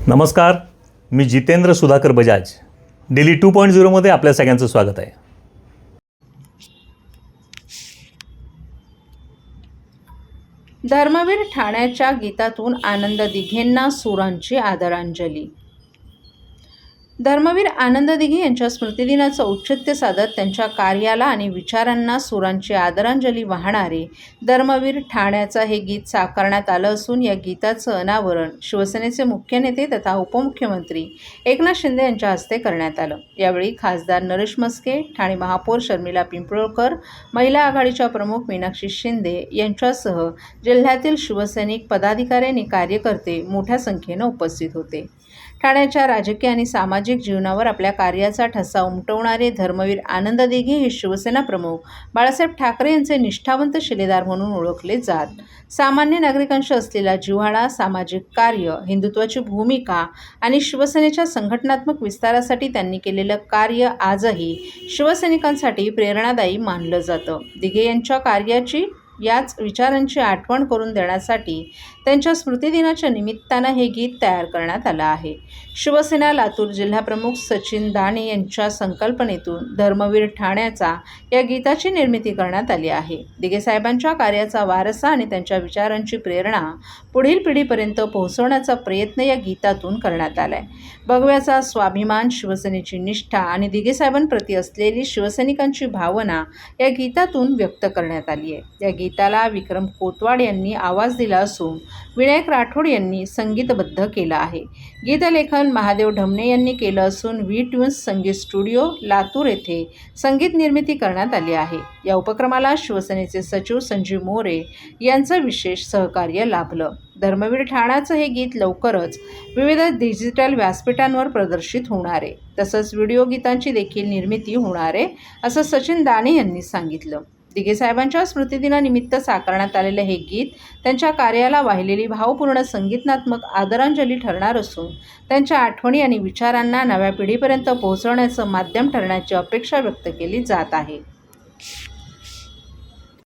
नमस्कार, मी जितेंद्र सुधाकर बजाज. डेली 2.0 मध्ये आपल्या सगळ्यांचं स्वागत आहे. धर्मवीर ठाण्याच्या गीतातून आनंद दिघेंना सुरांची आदरांजली. धर्मवीर आनंद दिघे यांच्या स्मृतिदिनाचं औचित्य साधत त्यांच्या कार्याला आणि विचारांना सुरांची आदरांजली वाहणारे धर्मवीर ठाण्याचं हे गीत साकारण्यात आलं असून या गीताचं अनावरण शिवसेनेचे मुख्य नेते तथा उपमुख्यमंत्री एकनाथ शिंदे यांच्या हस्ते करण्यात आलं. यावेळी खासदार नरेश म्हस्के, ठाणे महापौर शर्मिला पिंपळकर, महिला आघाडीच्या प्रमुख मीनाक्षी शिंदे यांच्यासह जिल्ह्यातील शिवसैनिक, पदाधिकारी आणि कार्यकर्ते मोठ्या संख्येनं उपस्थित होते. ठाण्याच्या राजकीय आणि सामाजिक जीवनावर आपल्या कार्याचा ठसा उमटवणारे धर्मवीर आनंद दिघे हे शिवसेना प्रमुख बाळासाहेब ठाकरे यांचे निष्ठावंत शिलेदार म्हणून ओळखले जात. सामान्य नागरिकांशी असलेला जिव्हाळा, सामाजिक कार्य, हिंदुत्वाची भूमिका आणि शिवसेनेच्या संघटनात्मक विस्तारासाठी त्यांनी केलेलं कार्य आजही शिवसैनिकांसाठी प्रेरणादायी मानलं जातं. दिघे यांच्या कार्याची, याच विचारांची आठवण करून देण्यासाठी त्यांच्या स्मृतिदिनाच्या निमित्तानं हे गीत तयार करण्यात आलं आहे. शिवसेना लातूर जिल्हाप्रमुख सचिन दाणे यांच्या संकल्पनेतून धर्मवीर ठाण्याचा या गीताची निर्मिती करण्यात आली आहे. दिघे साहेबांच्या कार्याचा वारसा आणि त्यांच्या विचारांची प्रेरणा पुढील पिढीपर्यंत पोहोचवण्याचा प्रयत्न या गीतातून करण्यात आलाय. भगव्याचा स्वाभिमान, शिवसेनेची निष्ठा आणि दिघे साहेबांप्रती असलेली शिवसैनिकांची भावना या गीतातून व्यक्त करण्यात आली आहे. या गीताला विक्रम कोतवाड यांनी आवाज दिला असून विनायक राठोड यांनी संगीतबद्ध केलं आहे. गीतलेखन महादेव ढमणे यांनी केलं असून व्ही ट्यून्स संगीत स्टुडिओ लातूर येथे संगीत निर्मिती करण्यात आली आहे. या उपक्रमाला शिवसेनेचे सचिव संजीव मोरे यांचं विशेष सहकार्य लाभलं. धर्मवीर ठाण्याचं हे गीत लवकरच विविध डिजिटल व्यासपीठांवर प्रदर्शित होणार आहे. तसंच व्हिडिओ गीतांची देखील निर्मिती होणार आहे, असं सचिन दाणे यांनी सांगितलं. दिघे साहेबांच्या स्मृतिदिनानिमित्त साकारण्यात आलेलं हे गीत त्यांच्या कार्याला वाहिलेली भावपूर्ण संगीतात्मक आदरांजली ठरणार असून त्यांच्या आठवणी आणि विचारांना नव्या पिढीपर्यंत पोहोचवण्याचं माध्यम ठरण्याची अपेक्षा व्यक्त केली जात आहे.